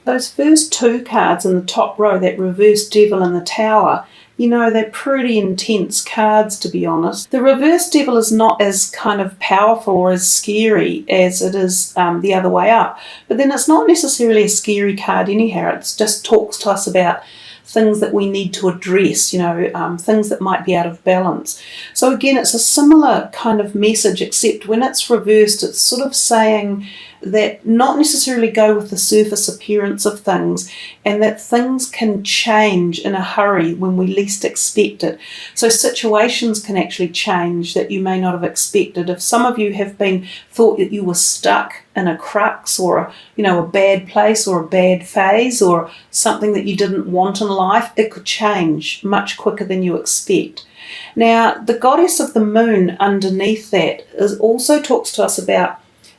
Those first two cards in the top row, that reversed devil and the tower, they're pretty intense cards, to be honest. The reversed devil is not as kind of powerful or as scary as it is the other way up. But then it's not necessarily a scary card anyhow. It just talks to us about things that we need to address, things that might be out of balance. So again, it's a similar kind of message, except when it's reversed, it's sort of saying that not necessarily go with the surface appearance of things, and that things can change in a hurry when we least expect it. So situations can actually change that you may not have expected. If some of you have been thought that you were stuck in a crux or a bad place or a bad phase or something that you didn't want in life, it could change much quicker than you expect. Now, the goddess of the moon underneath that also talks to us about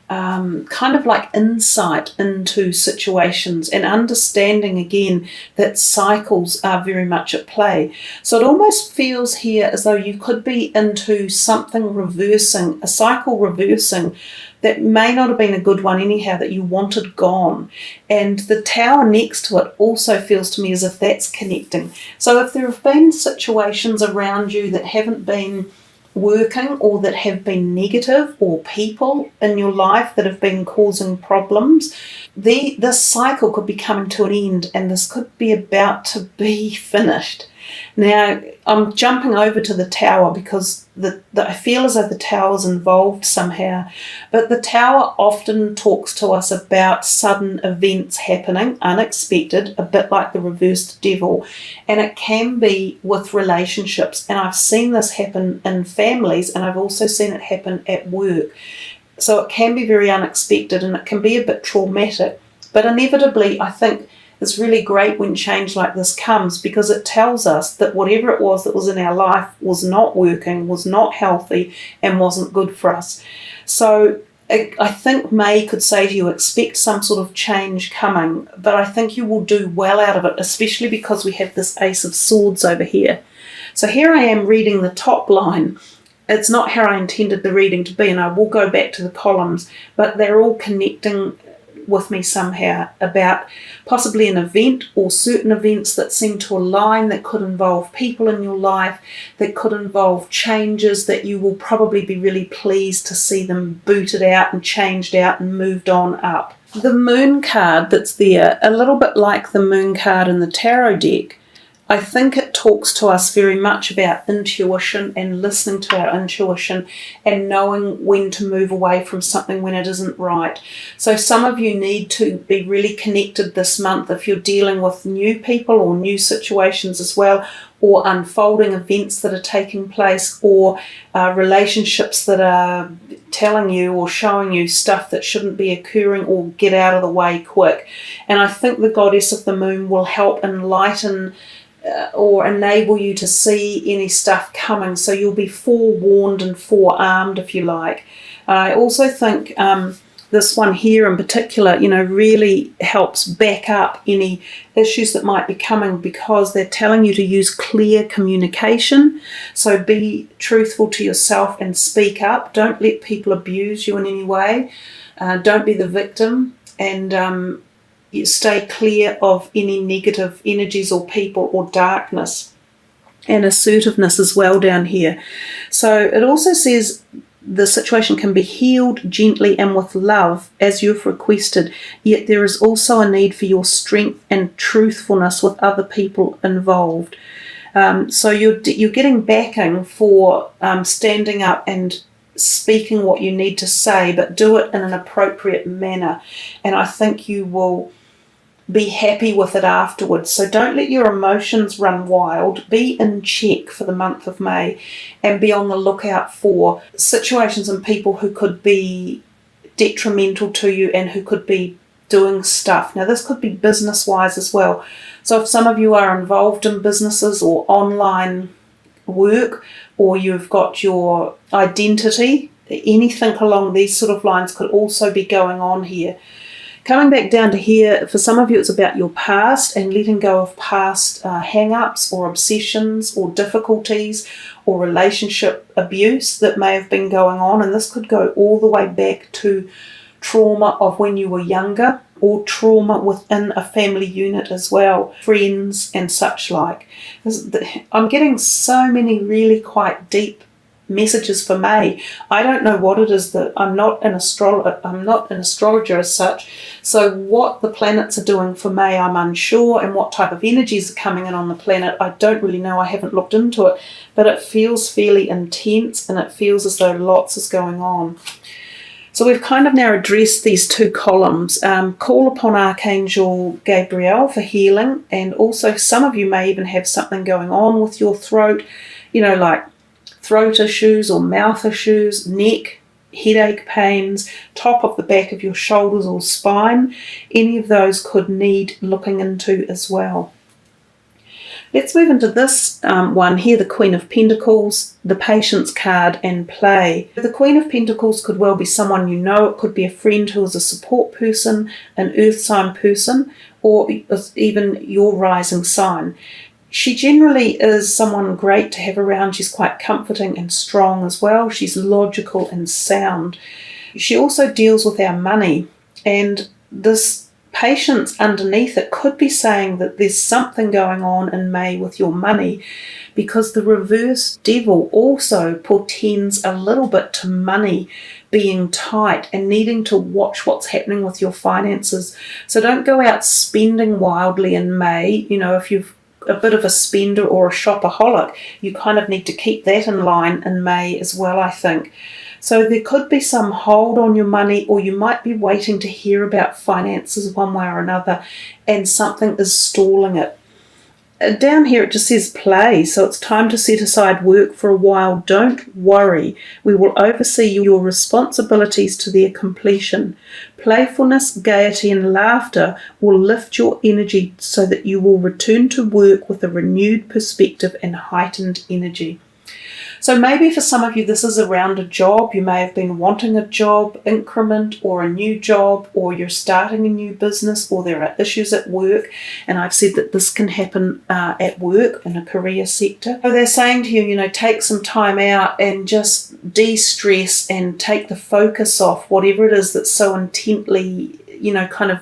kind of like insight into situations and understanding again that cycles are very much at play. So it almost feels here as though you could be into something reversing, a cycle reversing that may not have been a good one anyhow, that you wanted gone. And the tower next to it also feels to me as if that's connecting. So if there have been situations around you that haven't been working or that have been negative, or people in your life that have been causing problems, this cycle could be coming to an end, and this could be about to be finished. Now, I'm jumping over to the tower because I feel as though the tower's involved somehow, but the tower often talks to us about sudden events happening, unexpected, a bit like the reversed devil, and it can be with relationships, and I've seen this happen in families, and I've also seen it happen at work. So it can be very unexpected, and it can be a bit traumatic, but inevitably I think it's really great when change like this comes, because it tells us that whatever it was that was in our life was not working, was not healthy, and wasn't good for us. So I think May could say to you, expect some sort of change coming, but I think you will do well out of it, especially because we have this Ace of Swords over here. So here I am reading the top line. It's not how I intended the reading to be, and I will go back to the columns, but they're all connecting with me somehow about possibly an event or certain events that seem to align, that could involve people in your life, that could involve changes that you will probably be really pleased to see them booted out and changed out and moved on up. The moon card that's there, a little bit like the moon card in the tarot deck, I think it talks to us very much about intuition and listening to our intuition and knowing when to move away from something when it isn't right. So some of you need to be really connected this month if you're dealing with new people or new situations as well, or unfolding events that are taking place, or relationships that are telling you or showing you stuff that shouldn't be occurring, or get out of the way quick. And I think the goddess of the moon will help enlighten or enable you to see any stuff coming, so you'll be forewarned and forearmed, if you like. I also think this one here in particular, really helps back up any issues that might be coming, because they're telling you to use clear communication. So be truthful to yourself and speak up. Don't let people abuse you in any way. Don't be the victim, and you stay clear of any negative energies or people or darkness, and assertiveness as well down here. So it also says the situation can be healed gently and with love as you've requested, yet there is also a need for your strength and truthfulness with other people involved. So you're getting backing for standing up and speaking what you need to say, but do it in an appropriate manner. And I think you will be happy with it afterwards. So don't let your emotions run wild. Be in check for the month of May, and be on the lookout for situations and people who could be detrimental to you and who could be doing stuff. Now, this could be business-wise as well. So if some of you are involved in businesses or online work, or you've got your identity, anything along these sort of lines could also be going on here. Coming back down to here, for some of you it's about your past and letting go of past hang-ups or obsessions or difficulties or relationship abuse that may have been going on, and this could go all the way back to trauma of when you were younger, or trauma within a family unit as well, friends and such like. I'm getting so many really quite deep messages for May. I don't know what it is. That I'm not an astrologer as such, so what the planets are doing for May I'm unsure, and what type of energies are coming in on the planet I don't really know. I haven't looked into it, but it feels fairly intense and it feels as though lots is going on. So we've kind of now addressed these two columns. Call upon Archangel Gabriel for healing, and also some of you may even have something going on with your throat, like throat issues or mouth issues, neck, headache pains, top of the back of your shoulders or spine. Any of those could need looking into as well. Let's move into this one here, the Queen of Pentacles, the Patience card, and play. The Queen of Pentacles could well be someone you know. It could be a friend who is a support person, an earth sign person, or even your rising sign. She generally is someone great to have around. She's quite comforting and strong as well. She's logical and sound. She also deals with our money, and this patience underneath it could be saying that there's something going on in May with your money, because the reverse devil also portends a little bit to money being tight and needing to watch what's happening with your finances. So don't go out spending wildly in May. If you've a bit of a spender or a shopaholic, you kind of need to keep that in line in May as well, I think. So there could be some hold on your money, or you might be waiting to hear about finances one way or another, and something is stalling it. Down here it just says play, so it's time to set aside work for a while. Don't worry, we will oversee your responsibilities to their completion. Playfulness, gaiety and laughter will lift your energy so that you will return to work with a renewed perspective and heightened energy. So maybe for some of you this is around a job. You may have been wanting a job increment or a new job, or you're starting a new business, or there are issues at work. And I've said that this can happen at work in a career sector. So they're saying to you, take some time out and just de-stress and take the focus off whatever it is that's so intently, kind of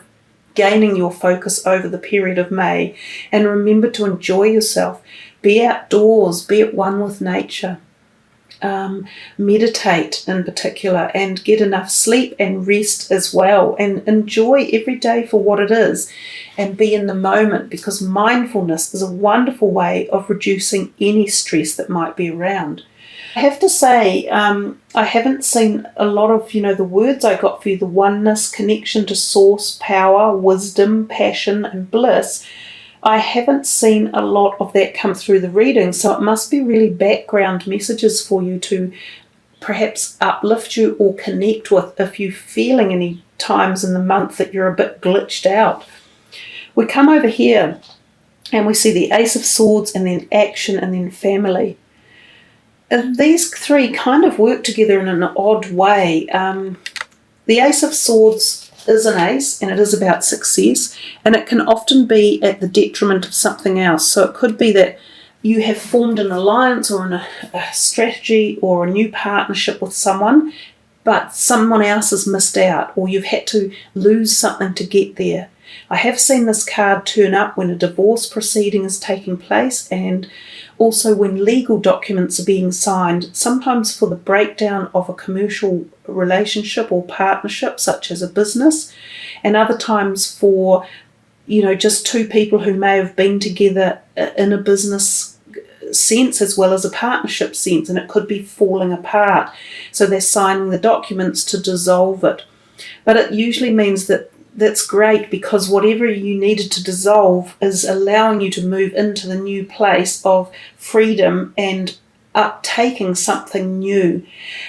gaining your focus over the period of May. And remember to enjoy yourself. Be outdoors, be at one with nature. Meditate in particular, and get enough sleep and rest as well, and enjoy every day for what it is and be in the moment, because mindfulness is a wonderful way of reducing any stress that might be around. I have to say, I haven't seen a lot of, the words I got for you, the oneness, connection to source, power, wisdom, passion and bliss. I haven't seen a lot of that come through the reading, so it must be really background messages for you to perhaps uplift you or connect with if you're feeling any times in the month that you're a bit glitched out. We come over here and we see the Ace of Swords, and then action, and then family. These three kind of work together in an odd way. The Ace of Swords is an ace, and it is about success, and it can often be at the detriment of something else. So it could be that you have formed an alliance or a strategy or a new partnership with someone, but someone else has missed out, or you've had to lose something to get there. I have seen this card turn up when a divorce proceeding is taking place, and also when legal documents are being signed, sometimes for the breakdown of a commercial relationship or partnership, such as a business, and other times for, just two people who may have been together in a business sense as well as a partnership sense, and it could be falling apart. So they're signing the documents to dissolve it. But it usually means that that's great, because whatever you needed to dissolve is allowing you to move into the new place of freedom and uptaking something new.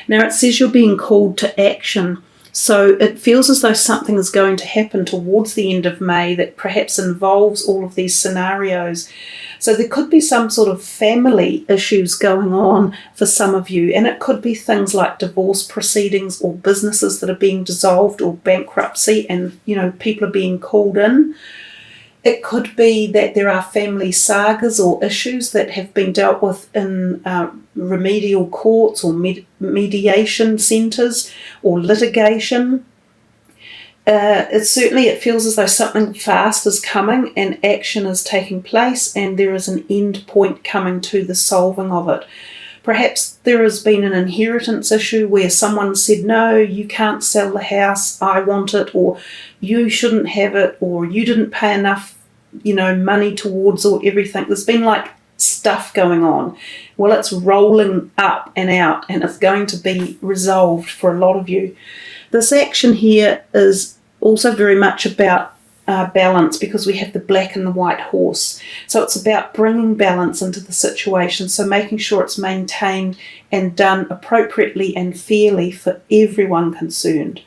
Now it says you're being called to action. So it feels as though something is going to happen towards the end of May that perhaps involves all of these scenarios. So there could be some sort of family issues going on for some of you, and it could be things like divorce proceedings or businesses that are being dissolved or bankruptcy, and people are being called in. It could be that there are family sagas or issues that have been dealt with in remedial courts or mediation centres or litigation. It feels as though something fast is coming and action is taking place, and there is an end point coming to the solving of it. Perhaps there has been an inheritance issue where someone said, no, you can't sell the house, I want it, or you shouldn't have it, or you didn't pay enough, money towards or everything. There's been like stuff going on. Well, it's rolling up and out, and it's going to be resolved for a lot of you. This action here is also very much about balance, because we have the black and the white horse. So it's about bringing balance into the situation, so making sure it's maintained and done appropriately and fairly for everyone concerned.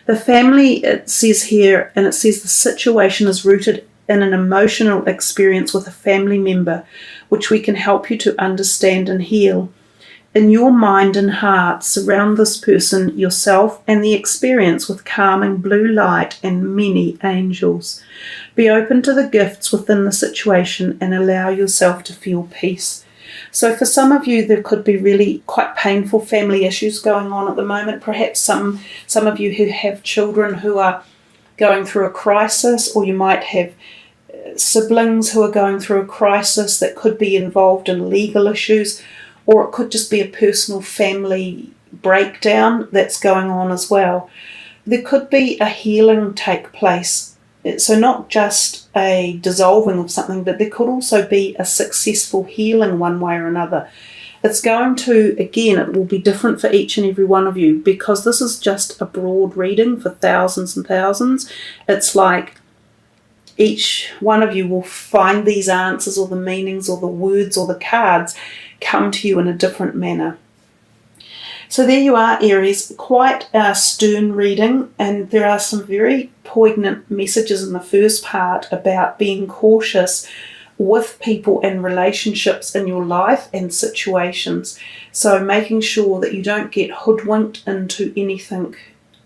The family, it says here, and it says the situation is rooted in an emotional experience with a family member, which we can help you to understand and heal. In your mind and heart, surround this person, yourself, and the experience with calming blue light and many angels. Be open to the gifts within the situation and allow yourself to feel peace. So for some of you, there could be really quite painful family issues going on at the moment. Perhaps some of you who have children who are going through a crisis, or you might have siblings who are going through a crisis that could be involved in legal issues, or it could just be a personal family breakdown that's going on as well. There could be a healing take place. So not just a dissolving of something, but there could also be a successful healing one way or another. It's going to, again, it will be different for each and every one of you, because this is just a broad reading for thousands and thousands. It's like each one of you will find these answers or the meanings or the words or the cards come to you in a different manner. So there you are, Aries, quite a stern reading, and there are some very poignant messages in the first part about being cautious with people and relationships in your life and situations. So making sure that you don't get hoodwinked into anything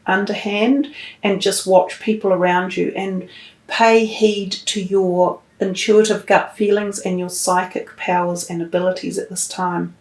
underhand, and just watch people around you and pay heed to your intuitive gut feelings and your psychic powers and abilities at this time.